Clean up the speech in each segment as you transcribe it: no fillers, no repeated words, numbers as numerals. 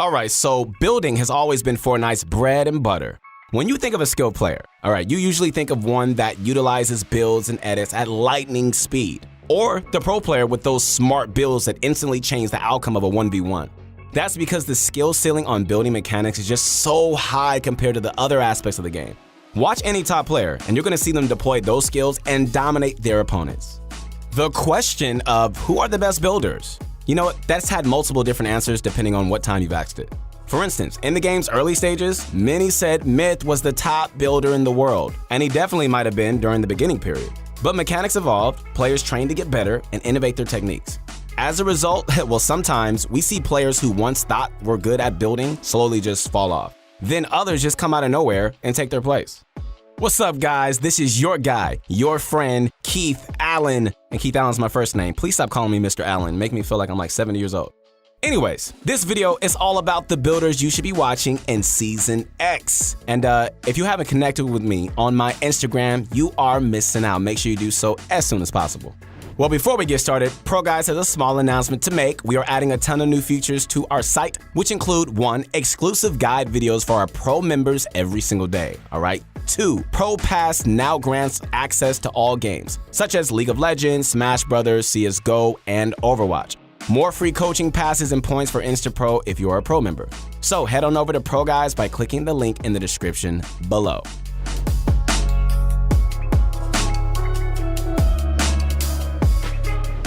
Alright, so building has always been Fortnite's bread and butter. When you think of a skilled player, you usually think of one that utilizes builds and edits at lightning speed, or the pro player with those smart builds that instantly change the outcome of a 1v1. That's because the skill ceiling on building mechanics is just so high compared to the other aspects of the game. Watch any top player, and you're going to see them deploy those skills and dominate their opponents. The question of who are the best builders? You know what, that's had multiple different answers depending on what time you've asked it. For instance, in the game's early stages, many said Myth was the top builder in the world, and he definitely might have been during the beginning period. But mechanics evolved, players trained to get better and innovate their techniques. As a result, well, sometimes we see players who once thought were good at building slowly just fall off. Then others just come out of nowhere and take their place. What's up, guys? This is your guy, your friend, Keith Allen. And Keith Allen's my first name. Please stop calling me Mr. Allen. Make me feel like I'm like 70 years old. Anyways, this video is all about the builders you should be watching in Season X. And if you haven't connected with me on my Instagram, you are missing out. Make sure you do so as soon as possible. Well, before we get started, Pro Guys has a small announcement to make. We are adding a ton of new features to our site, which include 1, exclusive guide videos for our Pro members every single day, all right? 2, Pro Pass now grants access to all games, such as League of Legends, Smash Brothers, CSGO, and Overwatch. More free coaching passes and points for InstaPro if you are a Pro member. So head on over to Pro Guys by clicking the link in the description below.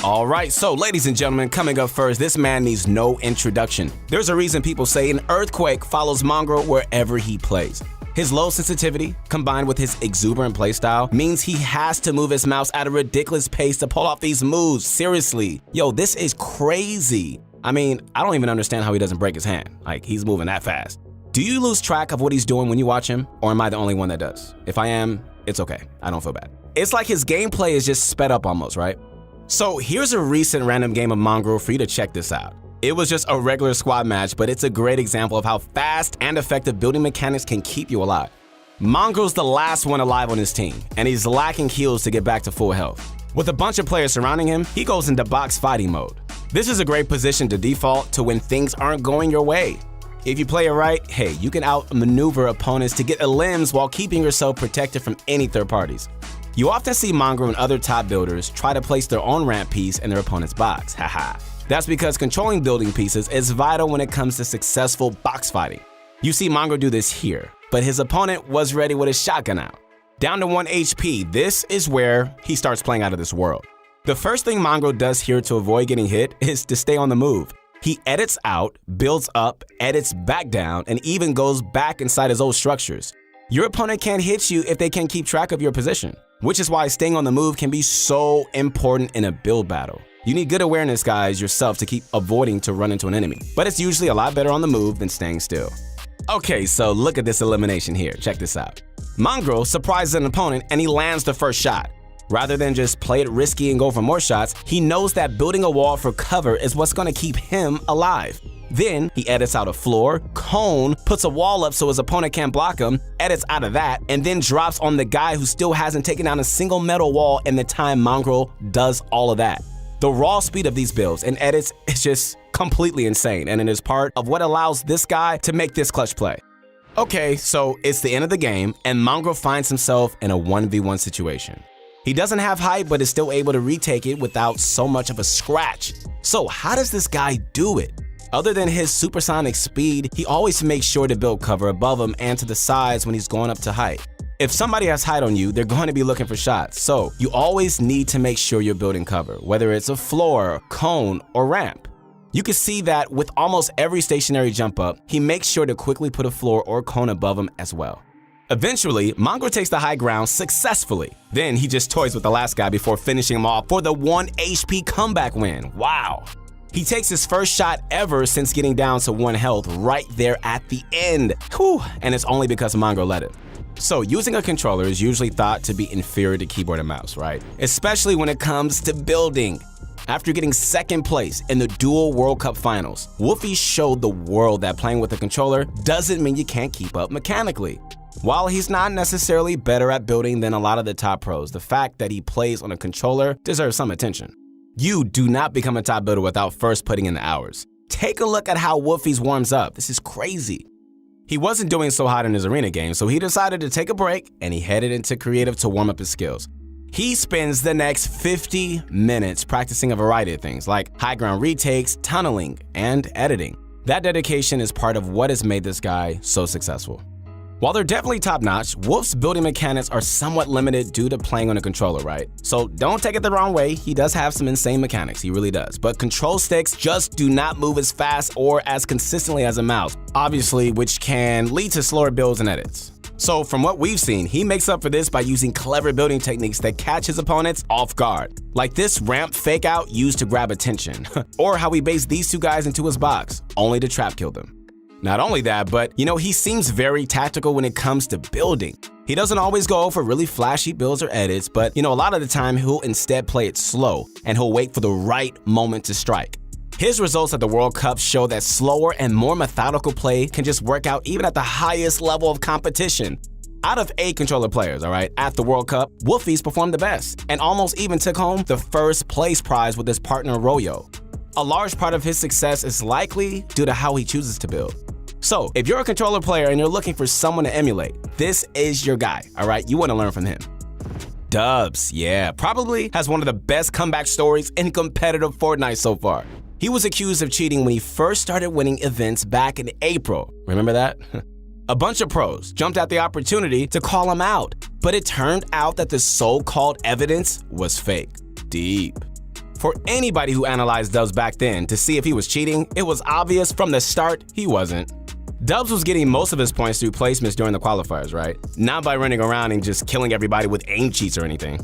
Alright, so ladies and gentlemen, coming up first, this man needs no introduction. There's a reason people say an earthquake follows Mongrel wherever he plays. His low sensitivity, combined with his exuberant playstyle, means he has to move his mouse at a ridiculous pace to pull off these moves. Seriously. Yo, this is crazy. I mean, I don't even understand how he doesn't break his hand. Like, he's moving that fast. Do you lose track of what he's doing when you watch him? Or am I the only one that does? If I am, it's okay. I don't feel bad. It's like his gameplay is just sped up almost, right? So here's a recent random game of Mongrel for you to check this out. It was just a regular squad match, but it's a great example of how fast and effective building mechanics can keep you alive. Mongrel's the last one alive on his team, and he's lacking heals to get back to full health. With a bunch of players surrounding him, he goes into box fighting mode. This is a great position to default to when things aren't going your way. If you play it right, hey, you can outmaneuver opponents to get limbs while keeping yourself protected from any third parties. You often see Mongrel and other top builders try to place their own ramp piece in their opponent's box, haha. That's because controlling building pieces is vital when it comes to successful box fighting. You see Mongrel do this here, but his opponent was ready with his shotgun out. Down to 1 HP, this is where he starts playing out of this world. The first thing Mongrel does here to avoid getting hit is to stay on the move. He edits out, builds up, edits back down, and even goes back inside his old structures. Your opponent can't hit you if they can't keep track of your position, which is why staying on the move can be so important in a build battle. You need good awareness, guys, yourself to keep avoiding to run into an enemy, but it's usually a lot better on the move than staying still. Okay, so look at this elimination here. Check this out. Mongrel surprises an opponent and he lands the first shot. Rather than just play it risky and go for more shots, he knows that building a wall for cover is what's going to keep him alive. Then he edits out a floor, cone, puts a wall up so his opponent can't block him, edits out of that, and then drops on the guy who still hasn't taken down a single metal wall in the time Mongrel does all of that. The raw speed of these builds and edits is just completely insane, and it is part of what allows this guy to make this clutch play. Okay, so it's the end of the game, and Mongrel finds himself in a 1v1 situation. He doesn't have height, but is still able to retake it without so much of a scratch. So how does this guy do it? Other than his supersonic speed, he always makes sure to build cover above him and to the sides when he's going up to height. If somebody has height on you, they're going to be looking for shots, so you always need to make sure you're building cover, whether it's a floor, cone, or ramp. You can see that with almost every stationary jump up, he makes sure to quickly put a floor or cone above him as well. Eventually, Mongrel takes the high ground successfully. Then he just toys with the last guy before finishing him off for the 1 HP comeback win. Wow. He takes his first shot ever since getting down to 1 health right there at the end. Whew, and it's only because Mongrel let it. So using a controller is usually thought to be inferior to keyboard and mouse, right? Especially when it comes to building. After getting second place in the Dual World Cup Finals, Wolfie showed the world that playing with a controller doesn't mean you can't keep up mechanically. While he's not necessarily better at building than a lot of the top pros, the fact that he plays on a controller deserves some attention. You do not become a top builder without first putting in the hours. Take a look at how Wolfies warms up. This is crazy. He wasn't doing so hot in his arena game, so he decided to take a break and he headed into creative to warm up his skills. He spends the next 50 minutes practicing a variety of things like high ground retakes, tunneling, and editing. That dedication is part of what has made this guy so successful. While they're definitely top-notch, Wolf's building mechanics are somewhat limited due to playing on a controller, right? So don't take it the wrong way, he does have some insane mechanics, he really does. But control sticks just do not move as fast or as consistently as a mouse, obviously, which can lead to slower builds and edits. So from what we've seen, he makes up for this by using clever building techniques that catch his opponents off guard. Like this ramp fake out used to grab attention, or how he based these two guys into his box, only to trap kill them. Not only that, but he seems very tactical when it comes to building. He doesn't always go for really flashy builds or edits, but a lot of the time he'll instead play it slow and he'll wait for the right moment to strike. His results at the World Cup show that slower and more methodical play can just work out even at the highest level of competition. Out of 8 controller players, at the World Cup, Wolfies performed the best and almost even took home the first place prize with his partner Royo. A large part of his success is likely due to how he chooses to build. So, if you're a controller player and you're looking for someone to emulate, this is your guy, You want to learn from him. Dubs, yeah, probably has one of the best comeback stories in competitive Fortnite so far. He was accused of cheating when he first started winning events back in April. Remember that? A bunch of pros jumped at the opportunity to call him out, but it turned out that the so-called evidence was fake. Deep. For anybody who analyzed Dubs back then to see if he was cheating, it was obvious from the start he wasn't. Dubs was getting most of his points through placements during the qualifiers, Not by running around and just killing everybody with aim cheats or anything.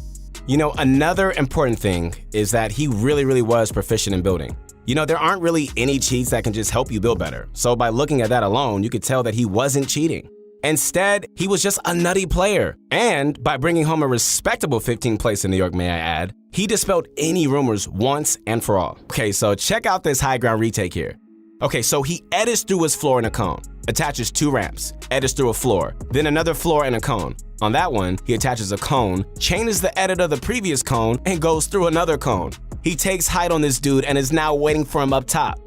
Another important thing is that he really was proficient in building. There aren't really any cheats that can just help you build better. So by looking at that alone, you could tell that he wasn't cheating. Instead, he was just a nutty player. And by bringing home a respectable 15th place in New York, may I add, he dispelled any rumors once and for all. Okay, so check out this high ground retake here. Okay, so he edits through his floor in a cone, attaches 2 ramps, edits through a floor, then another floor and a cone. On that one, he attaches a cone, changes the edit of the previous cone, and goes through another cone. He takes height on this dude and is now waiting for him up top.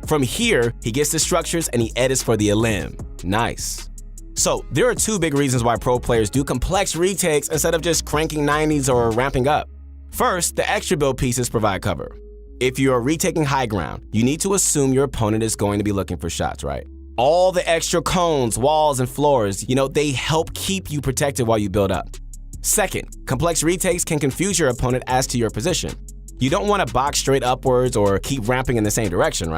From here, he gets the structures and he edits for the elim. Nice. So there are 2 big reasons why pro players do complex retakes instead of just cranking 90s or ramping up. First, the extra build pieces provide cover. If you are retaking high ground, you need to assume your opponent is going to be looking for shots, All the extra cones, walls, and floors, they help keep you protected while you build up. Second, complex retakes can confuse your opponent as to your position. You don't want to box straight upwards or keep ramping in the same direction,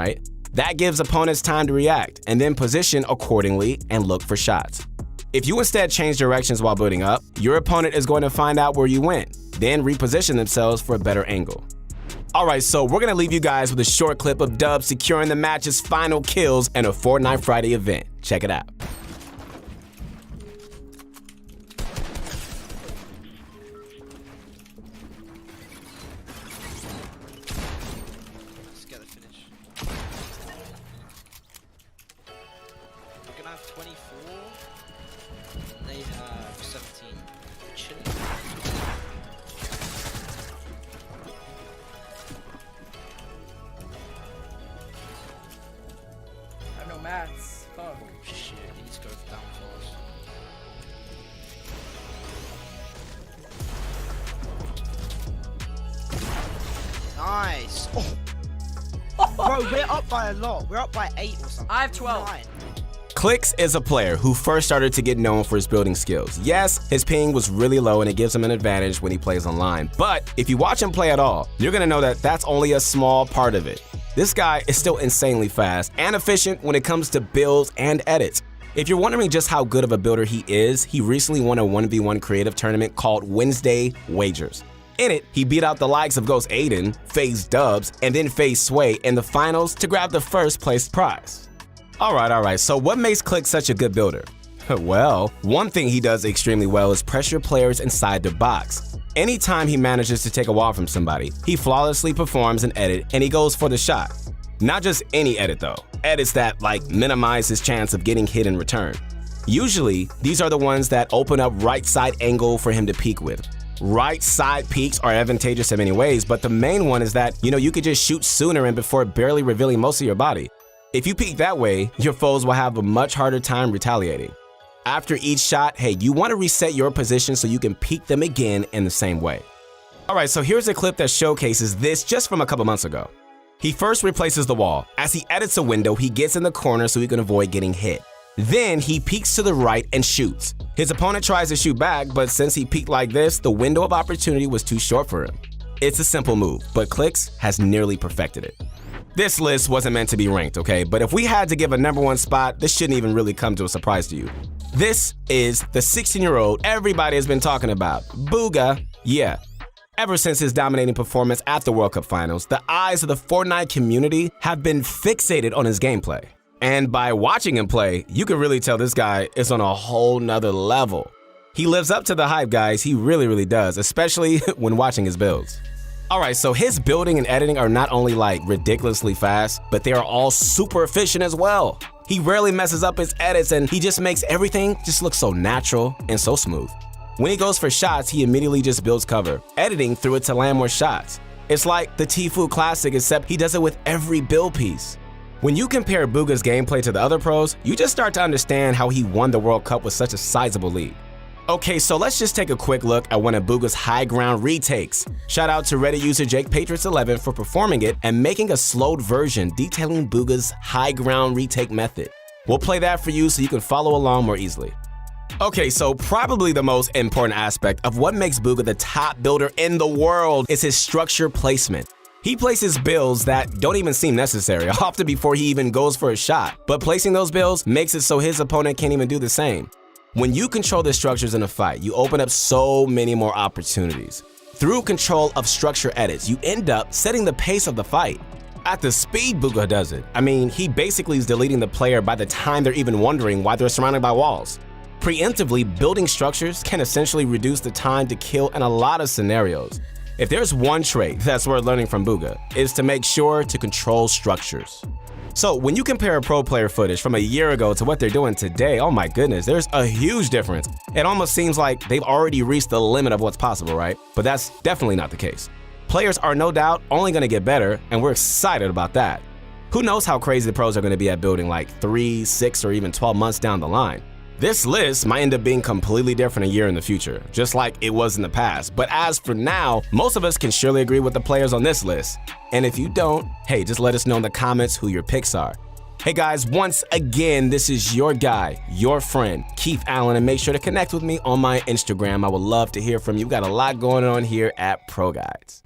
That gives opponents time to react and then position accordingly and look for shots. If you instead change directions while building up, your opponent is going to find out where you went, then reposition themselves for a better angle. Alright, so we're gonna leave you guys with a short clip of Dubs securing the match's final kills in a Fortnite Friday event. Check it out. Let's get the finish. We're gonna have 24. They have 17. Chilling. Mats. Fuck. Oh shit, he needs to go down fast. Nice! Oh. Bro, we're up by a lot. We're up by 8 or something. I have 12. 9. Clix is a player who first started to get known for his building skills. Yes, his ping was really low and it gives him an advantage when he plays online. But if you watch him play at all, you're gonna know that that's only a small part of it. This guy is still insanely fast and efficient when it comes to builds and edits. If you're wondering just how good of a builder he is, he recently won a 1v1 creative tournament called Wednesday Wagers. In it, he beat out the likes of Ghost Aiden, FaZe Dubs, and then FaZe Sway in the finals to grab the first place prize. Alright, so what makes Clix such a good builder? Well, one thing he does extremely well is pressure players inside the box. Anytime he manages to take a wall from somebody, he flawlessly performs an edit and he goes for the shot. Not just any edit though, edits that minimize his chance of getting hit in return. Usually, these are the ones that open up right side angle for him to peek with. Right side peaks are advantageous in many ways, but the main one is that, you could just shoot sooner and before barely revealing most of your body. If you peek that way, your foes will have a much harder time retaliating. After each shot, hey, you want to reset your position so you can peek them again in the same way. Alright, so here's a clip that showcases this just from a couple months ago. He first replaces the wall. As he edits a window, he gets in the corner so he can avoid getting hit. Then he peeks to the right and shoots. His opponent tries to shoot back, but since he peeked like this, the window of opportunity was too short for him. It's a simple move, but Clicks has nearly perfected it. This list wasn't meant to be ranked, okay? But if we had to give a #1 spot, this shouldn't even really come to a surprise to you. This is the 16-year-old everybody has been talking about, Bugha. Yeah. Ever since his dominating performance at the World Cup Finals, the eyes of the Fortnite community have been fixated on his gameplay. And by watching him play, you can really tell this guy is on a whole nother level. He lives up to the hype, guys. He really does, especially when watching his builds. Alright, so his building and editing are not only ridiculously fast, but they are all super efficient as well. He rarely messes up his edits and he just makes everything just look so natural and so smooth. When he goes for shots, he immediately just builds cover, editing through it to land more shots. It's like the Tfue Classic, except he does it with every build piece. When you compare Bugha's gameplay to the other pros, you just start to understand how he won the World Cup with such a sizable lead. Okay, so let's just take a quick look at one of Bugha's high ground retakes. Shout out to Reddit user JakePatriots11 for performing it and making a slowed version detailing Bugha's high ground retake method. We'll play that for you so you can follow along more easily. Okay, so probably the most important aspect of what makes Bugha the top builder in the world is his structure placement. He places builds that don't even seem necessary, often before he even goes for a shot, but placing those builds makes it so his opponent can't even do the same. When you control the structures in a fight, you open up so many more opportunities. Through control of structure edits, you end up setting the pace of the fight. At the speed Bugha does it, he basically is deleting the player by the time they're even wondering why they're surrounded by walls. Preemptively building structures can essentially reduce the time to kill in a lot of scenarios. If there's one trait that's worth learning from Bugha, it's to make sure to control structures. So when you compare pro player footage from a year ago to what they're doing today, oh my goodness, there's a huge difference. It almost seems like they've already reached the limit of what's possible, right? But that's definitely not the case. Players are no doubt only going to get better, and we're excited about that. Who knows how crazy the pros are going to be at building 3, 6, or even 12 months down the line. This list might end up being completely different a year in the future, just like it was in the past. But as for now, most of us can surely agree with the players on this list. And if you don't, hey, just let us know in the comments who your picks are. Hey guys, once again, this is your guy, your friend, Keith Allen, and make sure to connect with me on my Instagram. I would love to hear from you. We've got a lot going on here at Pro Guides.